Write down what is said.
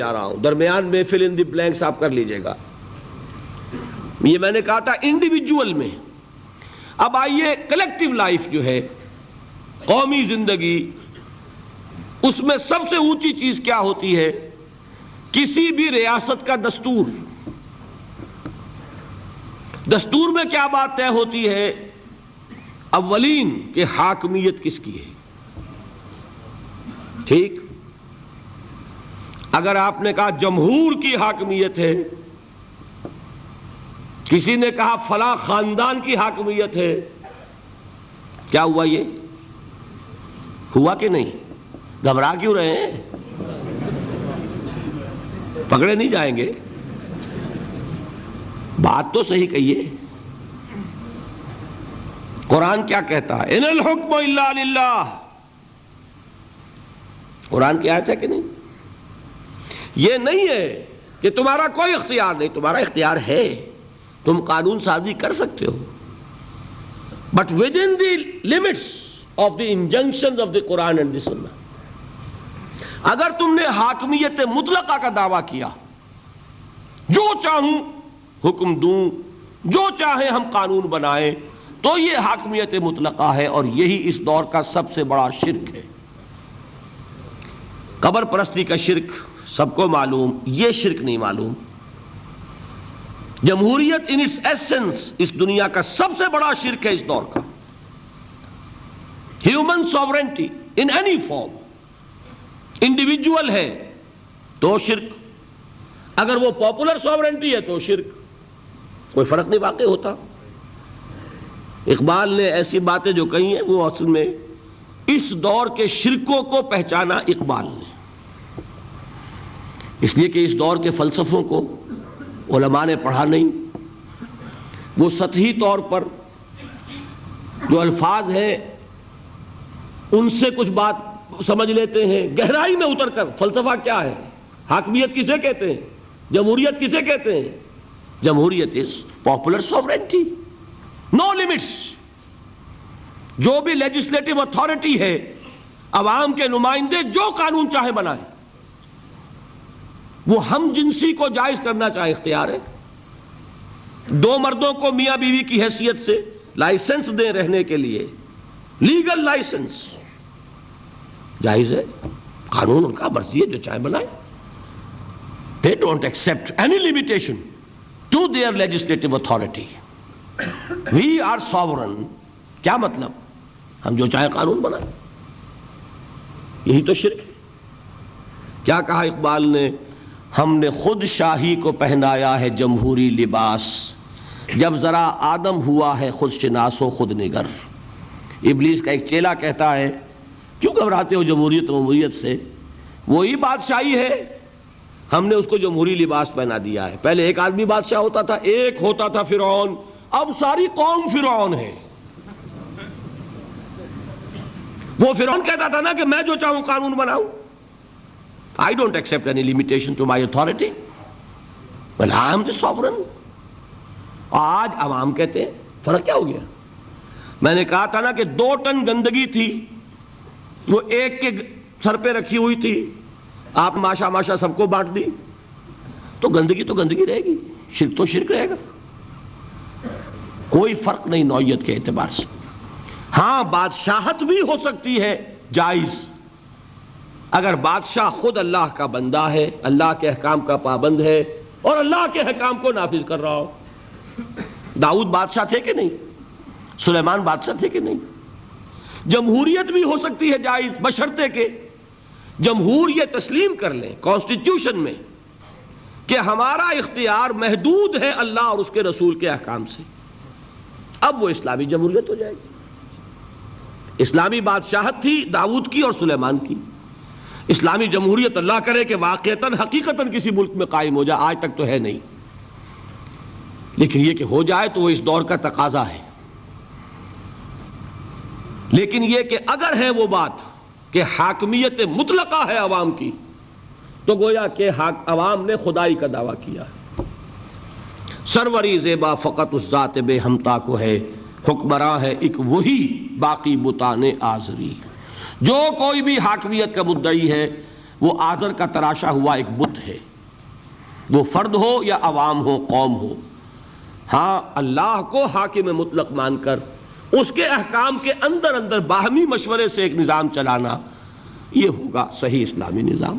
جا رہا ہوں، درمیان میں فل ان دی بلینکس آپ کر لیجئے گا. یہ میں نے کہا تھا انڈیویجول میں. اب آئیے کلیکٹیو لائف جو ہے، قومی زندگی، اس میں سب سے اونچی چیز کیا ہوتی ہے؟ کسی بھی ریاست کا دستور. دستور میں کیا بات طے ہوتی ہے؟ اولین کہ حاکمیت کس کی ہے. ٹھیک؟ اگر آپ نے کہا جمہور کی حاکمیت ہے، کسی نے کہا فلاں خاندان کی حاکمیت ہے، کیا ہوا؟ یہ ہوا کہ نہیں؟ گھبرا کیوں رہے ہیں؟ پکڑے نہیں جائیں گے. بات تو صحیح کہیے. قرآن کیا کہتا ہے؟ ان الحکم الا للہ. قرآن کی آیت ہے کہ نہیں؟ یہ نہیں ہے کہ تمہارا کوئی اختیار نہیں، تمہارا اختیار ہے، تم قانون سازی کر سکتے ہو، but within the limits of the injunctions of the Quran and the Sunnah. اگر تم نے حاکمیت مطلقہ کا دعویٰ کیا، جو چاہوں حکم دوں، جو چاہے ہم قانون بنائیں، تو یہ حاکمیت مطلقہ ہے، اور یہی اس دور کا سب سے بڑا شرک ہے. قبر پرستی کا شرک سب کو معلوم، یہ شرک نہیں معلوم. جمہوریت ان اٹس ایسنس اس دنیا کا سب سے بڑا شرک ہے اس دور کا. Human sovereignty in any form, individual ہے تو شرک، اگر وہ پاپولر سوورنٹی ہے تو شرک. کوئی فرق نہیں واقع ہوتا. اقبال نے ایسی باتیں جو کہی ہیں وہ اصل میں اس دور کے شرکوں کو پہچانا اقبال نے، اس لیے کہ اس دور کے فلسفوں کو علماء نے پڑھا نہیں. وہ سطحی طور پر جو الفاظ ہیں ان سے کچھ بات سمجھ لیتے ہیں، گہرائی میں اتر کر فلسفہ کیا ہے، حاکمیت کسے کہتے ہیں، جمہوریت کسے کہتے ہیں. جمہوریت is popular sovereignty, know limits. جو بھی لیجسلیٹو اتھارٹی ہے، عوام کے نمائندے جو قانون چاہے بنائیں. وہ ہم جنسی کو جائز کرنا چاہے اختیار ہے. دو مردوں کو میاں بیوی کی حیثیت سے لائسنس دیں رہنے کے لیے، لیگل لائسنس جائز ہے. قانون ان کا مرضی ہے، جو چاہے بنائیں. They don't accept any limitation to their legislative authority. We are sovereign. کیا مطلب؟ ہم جو چاہے قانون بنائیں. یہی تو شرک ہے. کیا کہا اقبال نے؟ ہم نے خود شاہی کو پہنایا ہے جمہوری لباس، جب ذرا آدم ہوا ہے خود شناس و خود نگر. ابلیس کا ایک چیلا کہتا ہے کیوں گھبراتے ہو جمہوریت سے؟ وہی بادشاہی ہے، ہم نے اس کو جمہوری لباس پہنا دیا ہے. پہلے ایک آدمی بادشاہ ہوتا تھا، ایک ہوتا تھا فرعون، اب ساری قوم فرعون ہے. وہ فرعون کہتا تھا نا کہ میں جو چاہوں قانون بناؤں. I don't accept any limitation to my authority. Well, I am the sovereign. آج عوام کہتے ہیں. فرق کیا ہو گیا؟ میں نے کہا تھا نا کہ 2 ٹن گندگی تھی، وہ ایک کے سر پہ رکھی ہوئی تھی، آپ ماشا سب کو بانٹ دی، تو گندگی رہے گی، شرک تو شرک رہے گا. کوئی فرق نہیں نوعیت کے اعتبار سے. ہاں بادشاہت بھی ہو سکتی ہے جائز، اگر بادشاہ خود اللہ کا بندہ ہے، اللہ کے احکام کا پابند ہے اور اللہ کے احکام کو نافذ کر رہا ہو. داؤد بادشاہ تھے کہ نہیں؟ سلیمان بادشاہ تھے کہ نہیں؟ جمہوریت بھی ہو سکتی ہے جائز، بشرطے کہ جمہور یہ تسلیم کر لیں کانسٹیٹیوشن میں کہ ہمارا اختیار محدود ہے اللہ اور اس کے رسول کے احکام سے. اب وہ اسلامی جمہوریت ہو جائے گی. اسلامی بادشاہت تھی داؤد کی اور سلیمان کی. اسلامی جمہوریت اللہ کرے کہ واقعتاً حقیقتاً کسی ملک میں قائم ہو جائے، آج تک تو ہے نہیں، لیکن یہ کہ ہو جائے تو وہ اس دور کا تقاضا ہے. لیکن یہ کہ اگر ہے وہ بات کہ حاکمیت مطلقہ ہے عوام کی، تو گویا کہ عوام نے خدائی کا دعویٰ کیا. سروری زیبا فقط اس ذات بے ہمتا کو ہے، حکمراں ہے ایک وہی باقی بتانے آزری. جو کوئی بھی حاکمیت کا مدعی ہے وہ آذر کا تراشا ہوا ایک بت ہے، وہ فرد ہو یا عوام ہو، قوم ہو۔ ہاں اللہ کو حاکم مطلق مان کر اس کے احکام کے اندر باہمی مشورے سے ایک نظام چلانا، یہ ہوگا صحیح اسلامی نظام۔